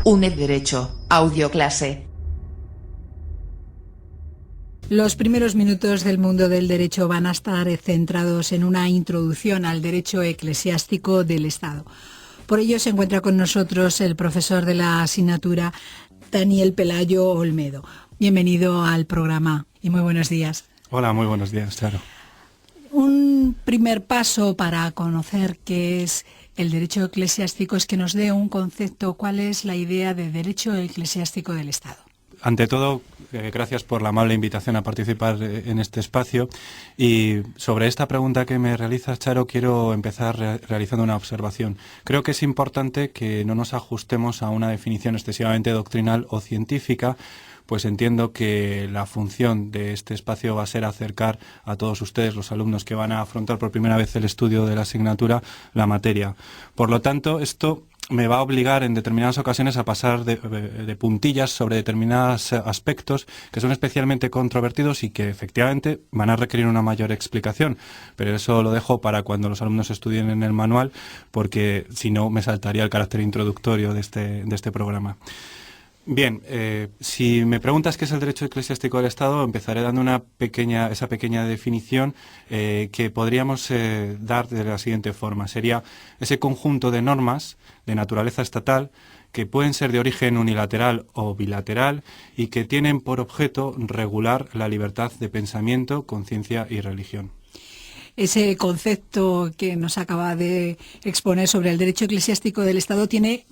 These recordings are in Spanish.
UNED Derecho, audioclase. Los primeros minutos del mundo del derecho van a estar centrados en una introducción al derecho eclesiástico del Estado. Por ello se encuentra con nosotros el profesor de la asignatura, Daniel Pelayo Olmedo. Bienvenido al programa y muy buenos días. Hola, muy buenos días, Charo. Un primer paso para conocer qué es el derecho eclesiástico es que nos dé un concepto, cuál es la idea de derecho eclesiástico del Estado. Ante todo, gracias por la amable invitación a participar en este espacio. Y sobre esta pregunta que me realizas, Charo, quiero empezar realizando una observación. Creo que es importante que no nos ajustemos a una definición excesivamente doctrinal o científica, pues entiendo que la función de este espacio va a ser acercar a todos ustedes, los alumnos que van a afrontar por primera vez el estudio de la asignatura, la materia. Por lo tanto, esto me va a obligar en determinadas ocasiones a pasar de puntillas sobre determinados aspectos que son especialmente controvertidos y que efectivamente van a requerir una mayor explicación, pero eso lo dejo para cuando los alumnos estudien en el manual, porque si no me saltaría el carácter introductorio de este programa. Bien, si me preguntas qué es el derecho eclesiástico del Estado, empezaré dando esa pequeña definición que podríamos dar de la siguiente forma. Sería ese conjunto de normas de naturaleza estatal que pueden ser de origen unilateral o bilateral y que tienen por objeto regular la libertad de pensamiento, conciencia y religión. Ese concepto que nos acaba de exponer sobre el derecho eclesiástico del Estado tiene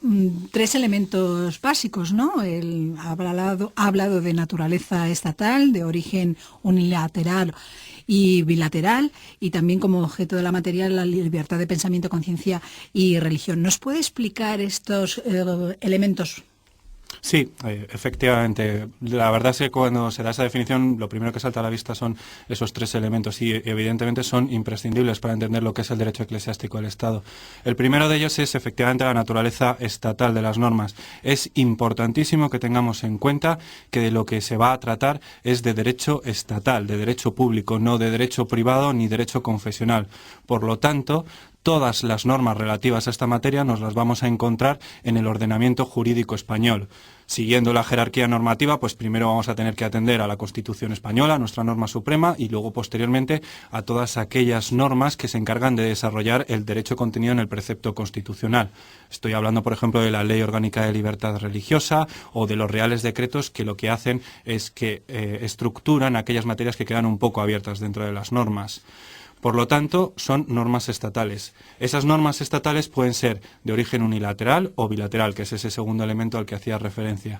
tres elementos básicos, ¿no? Él ha hablado de naturaleza estatal, de origen unilateral y bilateral, y también como objeto de la materia la libertad de pensamiento, conciencia y religión. ¿Nos puede explicar estos elementos? Sí, efectivamente. La verdad es que cuando se da esa definición, lo primero que salta a la vista son esos tres elementos y evidentemente son imprescindibles para entender lo que es el derecho eclesiástico del Estado. El primero de ellos es efectivamente la naturaleza estatal de las normas. Es importantísimo que tengamos en cuenta que de lo que se va a tratar es de derecho estatal, de derecho público, no de derecho privado ni derecho confesional. Por lo tanto, todas las normas relativas a esta materia nos las vamos a encontrar en el ordenamiento jurídico español. Siguiendo la jerarquía normativa, pues primero vamos a tener que atender a la Constitución española, nuestra norma suprema, y luego posteriormente a todas aquellas normas que se encargan de desarrollar el derecho contenido en el precepto constitucional. Estoy hablando, por ejemplo, de la Ley Orgánica de Libertad Religiosa o de los reales decretos que lo que hacen es que estructuran aquellas materias que quedan un poco abiertas dentro de las normas. Por lo tanto, son normas estatales. Esas normas estatales pueden ser de origen unilateral o bilateral, que es ese segundo elemento al que hacía referencia.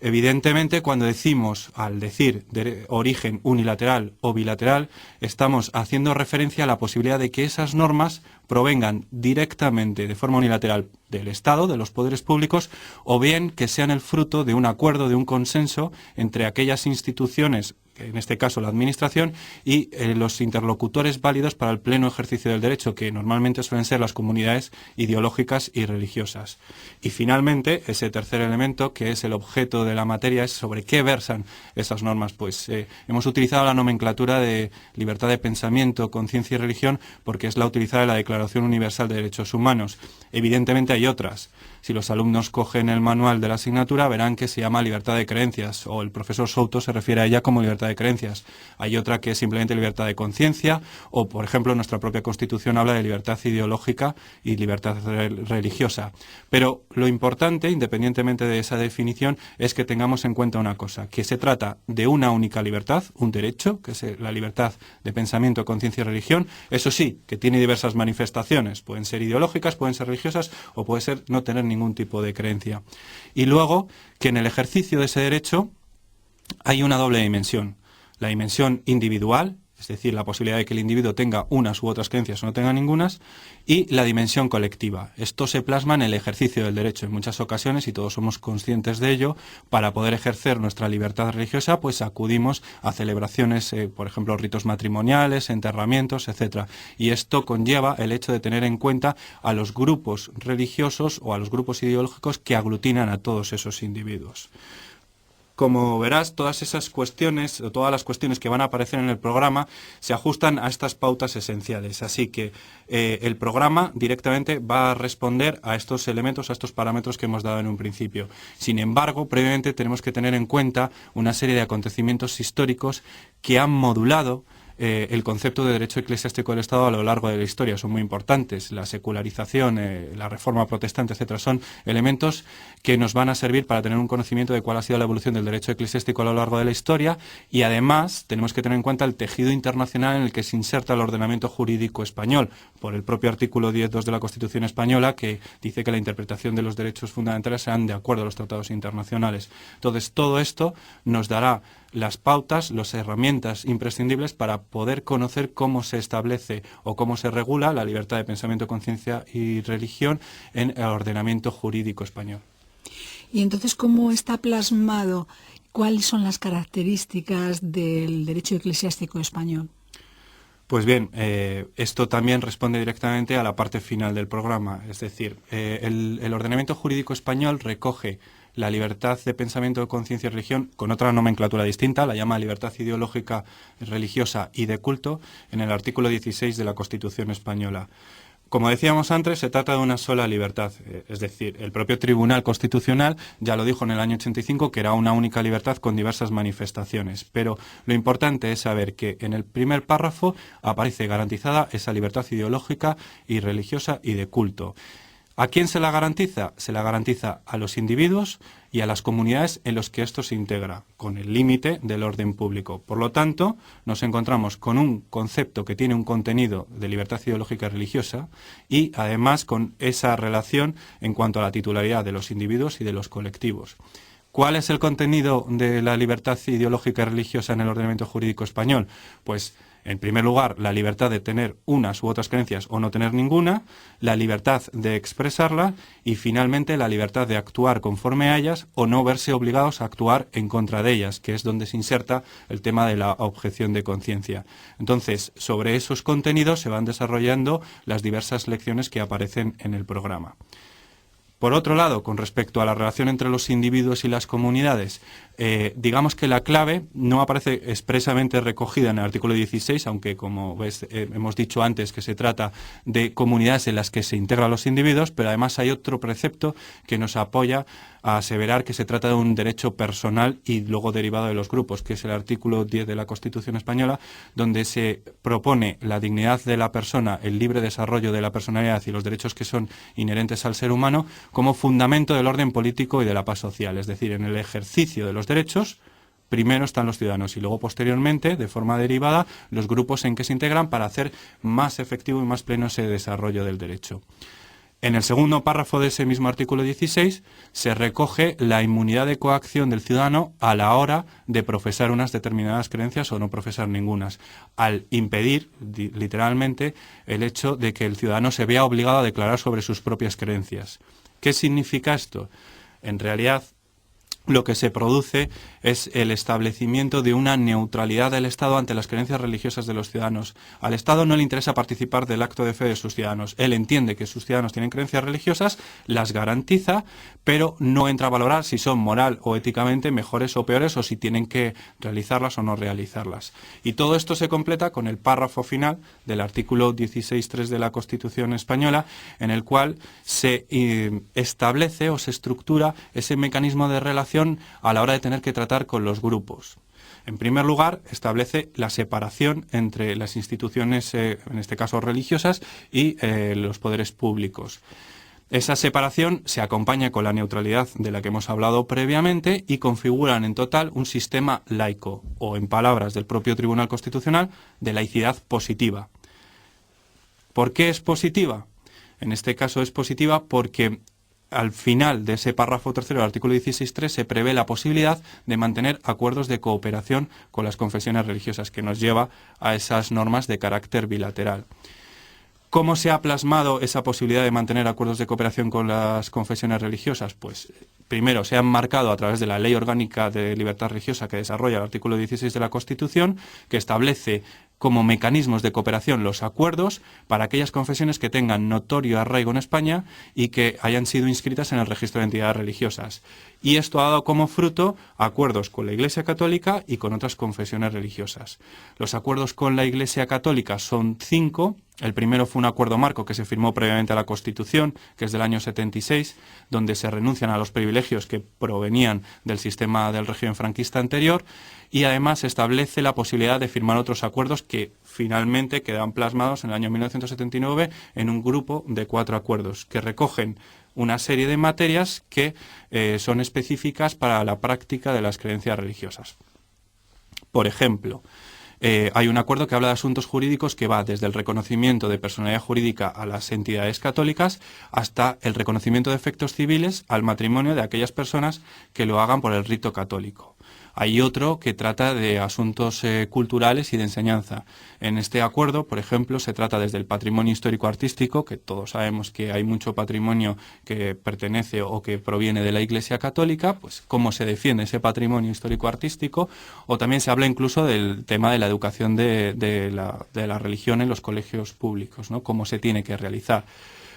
Evidentemente, cuando al decir de origen unilateral o bilateral, estamos haciendo referencia a la posibilidad de que esas normas provengan directamente de forma unilateral del Estado, de los poderes públicos, o bien que sean el fruto de un acuerdo, de un consenso entre aquellas instituciones, en este caso la Administración, y los interlocutores válidos para el pleno ejercicio del derecho, que normalmente suelen ser las comunidades ideológicas y religiosas. Y finalmente, ese tercer elemento, que es el objeto de la materia, es sobre qué versan esas normas. Pues hemos utilizado la nomenclatura de libertad de pensamiento, conciencia y religión, porque es la utilizada en la Declaración Universal de Derechos Humanos. Evidentemente hay otras. Si los alumnos cogen el manual de la asignatura, verán que se llama libertad de creencias, o el profesor Souto se refiere a ella como libertad de creencias. Hay otra que es simplemente libertad de conciencia, o por ejemplo nuestra propia Constitución habla de libertad ideológica y libertad religiosa. Pero lo importante, independientemente de esa definición, es que tengamos en cuenta una cosa, que se trata de una única libertad, un derecho, que es la libertad de pensamiento, conciencia y religión. Eso sí, que tiene diversas manifestaciones, pueden ser ideológicas, pueden ser religiosas, o puede ser no tener ningún tipo de creencia. Y luego, que en el ejercicio de ese derecho hay una doble dimensión. La dimensión individual, es decir, la posibilidad de que el individuo tenga unas u otras creencias o no tenga ningunas, y la dimensión colectiva. Esto se plasma en el ejercicio del derecho en muchas ocasiones, y todos somos conscientes de ello. Para poder ejercer nuestra libertad religiosa, pues acudimos a celebraciones, por ejemplo, ritos matrimoniales, enterramientos, etc. Y esto conlleva el hecho de tener en cuenta a los grupos religiosos o a los grupos ideológicos que aglutinan a todos esos individuos. Como verás, todas esas cuestiones, o todas las cuestiones que van a aparecer en el programa, se ajustan a estas pautas esenciales. Así que el programa directamente va a responder a estos elementos, a estos parámetros que hemos dado en un principio. Sin embargo, previamente tenemos que tener en cuenta una serie de acontecimientos históricos que han modulado el concepto de derecho eclesiástico del Estado a lo largo de la historia. Son muy importantes. La secularización, la reforma protestante, etcétera, son elementos que nos van a servir para tener un conocimiento de cuál ha sido la evolución del derecho eclesiástico a lo largo de la historia, y además tenemos que tener en cuenta el tejido internacional en el que se inserta el ordenamiento jurídico español, por el propio artículo 10.2 de la Constitución española, que dice que la interpretación de los derechos fundamentales sean de acuerdo a los tratados internacionales. Entonces, todo esto nos dará las pautas, las herramientas imprescindibles para poder conocer cómo se establece o cómo se regula la libertad de pensamiento, conciencia y religión en el ordenamiento jurídico español. Y entonces, ¿cómo está plasmado? ¿Cuáles son las características del derecho eclesiástico español? Pues bien, esto también responde directamente a la parte final del programa. Es decir, el ordenamiento jurídico español recoge la libertad de pensamiento, de conciencia y religión con otra nomenclatura distinta, la llama libertad ideológica, religiosa y de culto, en el artículo 16 de la Constitución española. Como decíamos antes, se trata de una sola libertad, es decir, el propio Tribunal Constitucional ya lo dijo en el año 85 que era una única libertad con diversas manifestaciones, pero lo importante es saber que en el primer párrafo aparece garantizada esa libertad ideológica y religiosa y de culto. ¿A quién se la garantiza? Se la garantiza a los individuos y a las comunidades en los que esto se integra, con el límite del orden público. Por lo tanto, nos encontramos con un concepto que tiene un contenido de libertad ideológica y religiosa y, además, con esa relación en cuanto a la titularidad de los individuos y de los colectivos. ¿Cuál es el contenido de la libertad ideológica y religiosa en el ordenamiento jurídico español? Pues, en primer lugar, la libertad de tener unas u otras creencias o no tener ninguna, la libertad de expresarla y, finalmente, la libertad de actuar conforme a ellas o no verse obligados a actuar en contra de ellas, que es donde se inserta el tema de la objeción de conciencia. Entonces, sobre esos contenidos se van desarrollando las diversas lecciones que aparecen en el programa. Por otro lado, con respecto a la relación entre los individuos y las comunidades, digamos que la clave no aparece expresamente recogida en el artículo 16, aunque, como ves, hemos dicho antes que se trata de comunidades en las que se integran los individuos, pero además hay otro precepto que nos apoya a aseverar que se trata de un derecho personal y luego derivado de los grupos, que es el artículo 10 de la Constitución española, donde se propone la dignidad de la persona, el libre desarrollo de la personalidad y los derechos que son inherentes al ser humano como fundamento del orden político y de la paz social. Es decir, en el ejercicio de los derechos, primero están los ciudadanos y luego, posteriormente, de forma derivada, los grupos en que se integran para hacer más efectivo y más pleno ese desarrollo del derecho. En el segundo párrafo de ese mismo artículo 16 se recoge la inmunidad de coacción del ciudadano a la hora de profesar unas determinadas creencias o no profesar ningunas, al impedir, literalmente, el hecho de que el ciudadano se vea obligado a declarar sobre sus propias creencias. ¿Qué significa esto? En realidad, lo que se produce es el establecimiento de una neutralidad del Estado ante las creencias religiosas de los ciudadanos. Al Estado no le interesa participar del acto de fe de sus ciudadanos. Él entiende que sus ciudadanos tienen creencias religiosas, las garantiza, pero no entra a valorar si son moral o éticamente mejores o peores o si tienen que realizarlas o no realizarlas. Y todo esto se completa con el párrafo final del artículo 16.3 de la Constitución española, en el cual se establece o se estructura ese mecanismo de relación a la hora de tener que tratar con los grupos. En primer lugar, establece la separación entre las instituciones, en este caso religiosas, y los poderes públicos. Esa separación se acompaña con la neutralidad de la que hemos hablado previamente y configuran en total un sistema laico, o en palabras del propio Tribunal Constitucional, de laicidad positiva. ¿Por qué es positiva? En este caso es positiva porque al final de ese párrafo tercero del artículo 16.3 se prevé la posibilidad de mantener acuerdos de cooperación con las confesiones religiosas, que nos lleva a esas normas de carácter bilateral. ¿Cómo se ha plasmado esa posibilidad de mantener acuerdos de cooperación con las confesiones religiosas? Pues primero se han marcado a través de la Ley Orgánica de Libertad Religiosa que desarrolla el artículo 16 de la Constitución, que establece como mecanismos de cooperación los acuerdos para aquellas confesiones que tengan notorio arraigo en España y que hayan sido inscritas en el registro de entidades religiosas. Y esto ha dado como fruto acuerdos con la Iglesia Católica y con otras confesiones religiosas. Los acuerdos con la Iglesia Católica son 5. El primero fue un acuerdo marco que se firmó previamente a la Constitución, que es del año 76, donde se renuncian a los privilegios que provenían del sistema del régimen franquista anterior, y además se establece la posibilidad de firmar otros acuerdos que finalmente quedan plasmados en el año 1979 en un grupo de 4 acuerdos que recogen una serie de materias que son específicas para la práctica de las creencias religiosas. Por ejemplo, hay un acuerdo que habla de asuntos jurídicos que va desde el reconocimiento de personalidad jurídica a las entidades católicas hasta el reconocimiento de efectos civiles al matrimonio de aquellas personas que lo hagan por el rito católico. Hay otro que trata de asuntos culturales y de enseñanza. En este acuerdo, por ejemplo, se trata desde el patrimonio histórico-artístico, que todos sabemos que hay mucho patrimonio que pertenece o que proviene de la Iglesia Católica, pues cómo se defiende ese patrimonio histórico-artístico, o también se habla incluso del tema de la educación de la religión en los colegios públicos, ¿no? Cómo se tiene que realizar.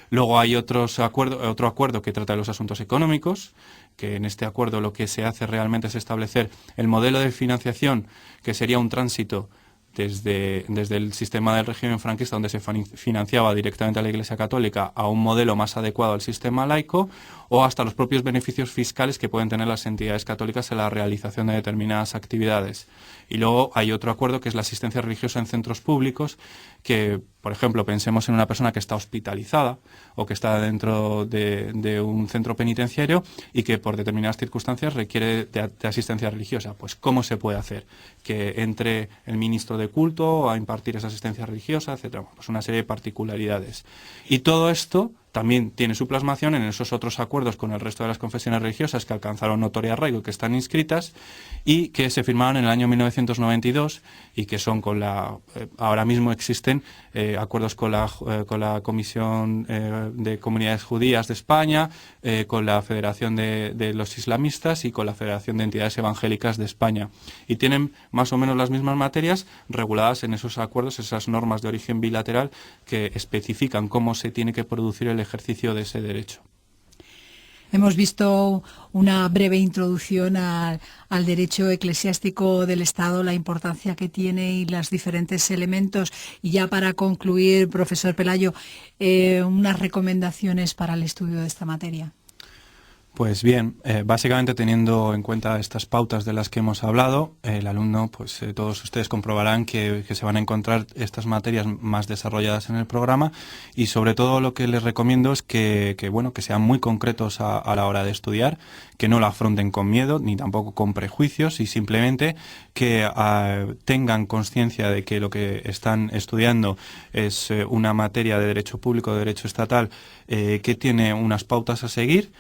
Luego hay otro acuerdo que trata de los asuntos económicos, que en este acuerdo lo que se hace realmente es establecer el modelo de financiación, que sería un tránsito desde el sistema del régimen franquista, donde se financiaba directamente a la Iglesia Católica, a un modelo más adecuado al sistema laico, o hasta los propios beneficios fiscales que pueden tener las entidades católicas en la realización de determinadas actividades. Y luego hay otro acuerdo que es la asistencia religiosa en centros públicos, que, por ejemplo, pensemos en una persona que está hospitalizada o que está dentro de un centro penitenciario y que por determinadas circunstancias requiere de asistencia religiosa. Pues, ¿cómo se puede hacer? Que entre el ministro de culto a impartir esa asistencia religiosa, etcétera. Pues una serie de particularidades. Y todo esto también tiene su plasmación en esos otros acuerdos con el resto de las confesiones religiosas que alcanzaron notorio arraigo y que están inscritas y que se firmaron en el año 1992 y que son ahora mismo existen acuerdos con la Comisión de Comunidades Judías de España, con la Federación de los Islamistas y con la Federación de Entidades Evangélicas de España. Y tienen más o menos las mismas materias reguladas en esos acuerdos, esas normas de origen bilateral que especifican cómo se tiene que producir el ejercicio de ese derecho. Hemos visto una breve introducción al derecho eclesiástico del Estado, la importancia que tiene y los diferentes elementos. Y ya para concluir, profesor Pelayo, unas recomendaciones para el estudio de esta materia. Pues bien, básicamente teniendo en cuenta estas pautas de las que hemos hablado, el alumno, pues todos ustedes comprobarán que se van a encontrar estas materias más desarrolladas en el programa y sobre todo lo que les recomiendo es que sean muy concretos a la hora de estudiar, que no lo afronten con miedo ni tampoco con prejuicios y simplemente que tengan conciencia de que lo que están estudiando es una materia de derecho público, de derecho estatal, que tiene unas pautas a seguir.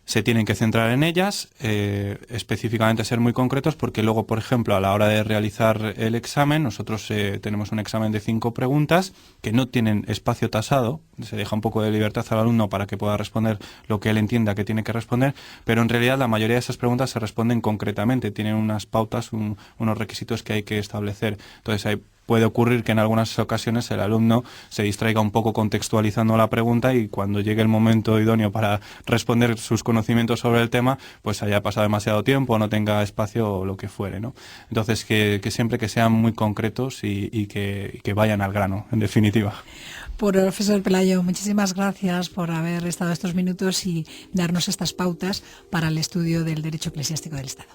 Se tienen que centrar en ellas, específicamente ser muy concretos, porque luego, por ejemplo, a la hora de realizar el examen, nosotros tenemos un examen de 5 preguntas que no tienen espacio tasado, se deja un poco de libertad al alumno para que pueda responder lo que él entienda que tiene que responder, pero en realidad la mayoría de esas preguntas se responden concretamente, tienen unas pautas, unos requisitos que hay que establecer. Entonces puede ocurrir que en algunas ocasiones el alumno se distraiga un poco contextualizando la pregunta y cuando llegue el momento idóneo para responder sus conocimientos sobre el tema, pues haya pasado demasiado tiempo, no tenga espacio o lo que fuere, ¿no? Entonces, que siempre que sean muy concretos y que vayan al grano, en definitiva. Profesor Pelayo, muchísimas gracias por haber estado estos minutos y darnos estas pautas para el estudio del derecho eclesiástico del Estado.